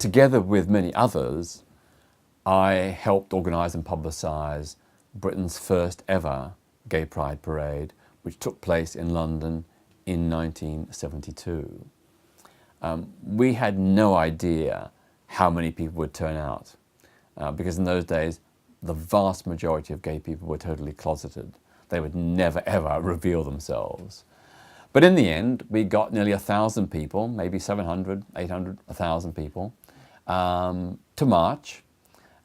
together with many others, I helped organise and publicise Britain's first ever Gay Pride Parade, which took place in London in 1972. We had no idea how many people would turn out, because in those days, the vast majority of gay people were totally closeted. They would never, ever reveal themselves. But in the end, we got nearly 1,000 people, maybe 700, 800, 1,000 people, to march.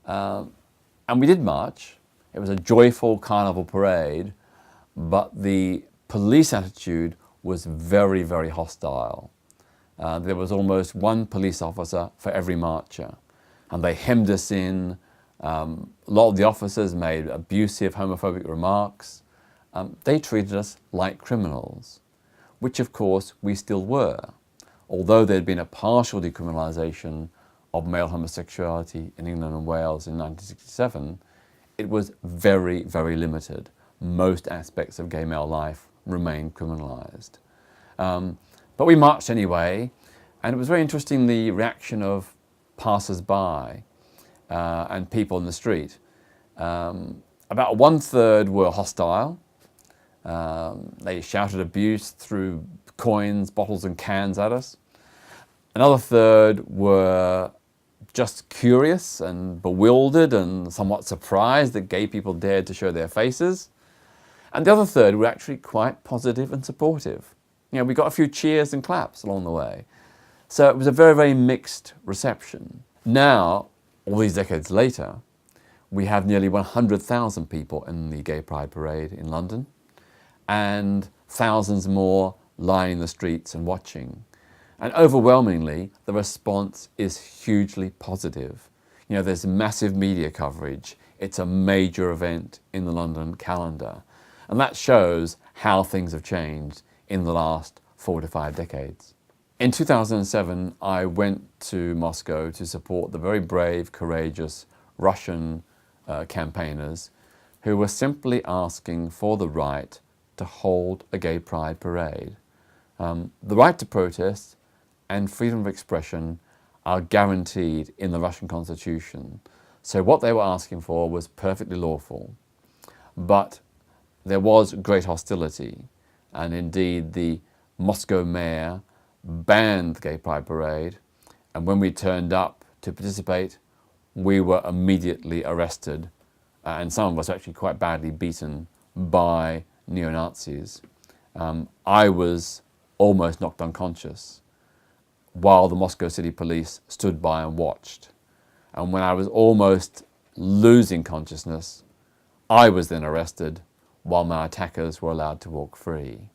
And we did march. It was a joyful carnival parade, but the police attitude was very, very hostile. There was almost one police officer for every marcher, and they hemmed us in. A lot of the officers made abusive, homophobic remarks. They treated us like criminals, which of course we still were. Although there had been a partial decriminalisation of male homosexuality in England and Wales in 1967, it was very, very limited. Most aspects of gay male life remained criminalised. But we marched anyway, and it was very interesting, the reaction of passers-by and people in the street. About 1/3 were hostile. They shouted abuse, threw coins, bottles and cans at us. Another third were just curious and bewildered and somewhat surprised that gay people dared to show their faces. And the other third were actually quite positive and supportive. You know, we got a few cheers and claps along the way. So it was a very, very mixed reception. Now, all these decades later, we have nearly 100,000 people in the Gay Pride Parade in London, and thousands more lining the streets and watching. And overwhelmingly, the response is hugely positive. You know, there's massive media coverage. It's a major event in the London calendar. And that shows how things have changed in the last 4 to 5 decades. In 2007, I went to Moscow to support the very brave, courageous Russian campaigners who were simply asking for the right to hold a gay pride parade. The right to protest and freedom of expression are guaranteed in the Russian constitution. So what they were asking for was perfectly lawful. But there was great hostility, and indeed the Moscow mayor banned the Gay Pride Parade, and when we turned up to participate, we were immediately arrested, and some of us actually quite badly beaten by neo-Nazis. I was almost knocked unconscious while the Moscow City Police stood by and watched. And when I was almost losing consciousness, I was then arrested while my attackers were allowed to walk free.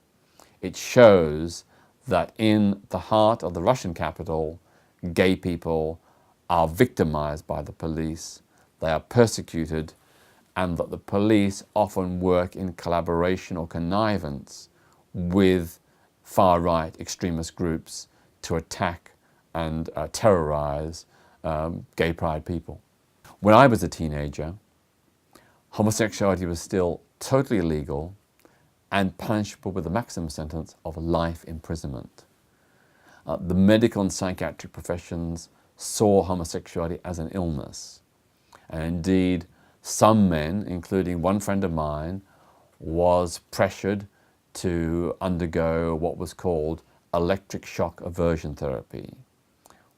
It shows that in the heart of the Russian capital, gay people are victimized by the police, they are persecuted, and that the police often work in collaboration or connivance with far-right extremist groups to attack and terrorize gay pride people. When I was a teenager, homosexuality was still totally illegal and punishable with a maximum sentence of life imprisonment. The medical and psychiatric professions saw homosexuality as an illness. And indeed, some men, including one friend of mine, was pressured to undergo what was called electric shock aversion therapy,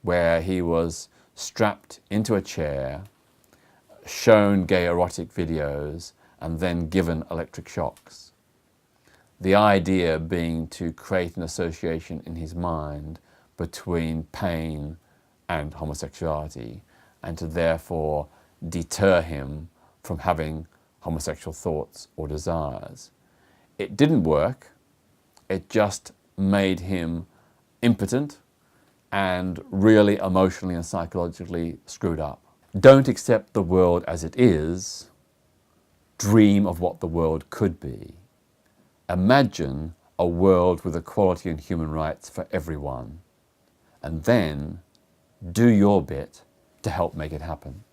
where he was strapped into a chair, shown gay erotic videos, and then given electric shocks. The idea being to create an association in his mind between pain and homosexuality, and to therefore deter him from having homosexual thoughts or desires. It didn't work. It just made him impotent and really emotionally and psychologically screwed up. Don't accept the world as it is. Dream of what the world could be. Imagine a world with equality and human rights for everyone. And then do your bit to help make it happen.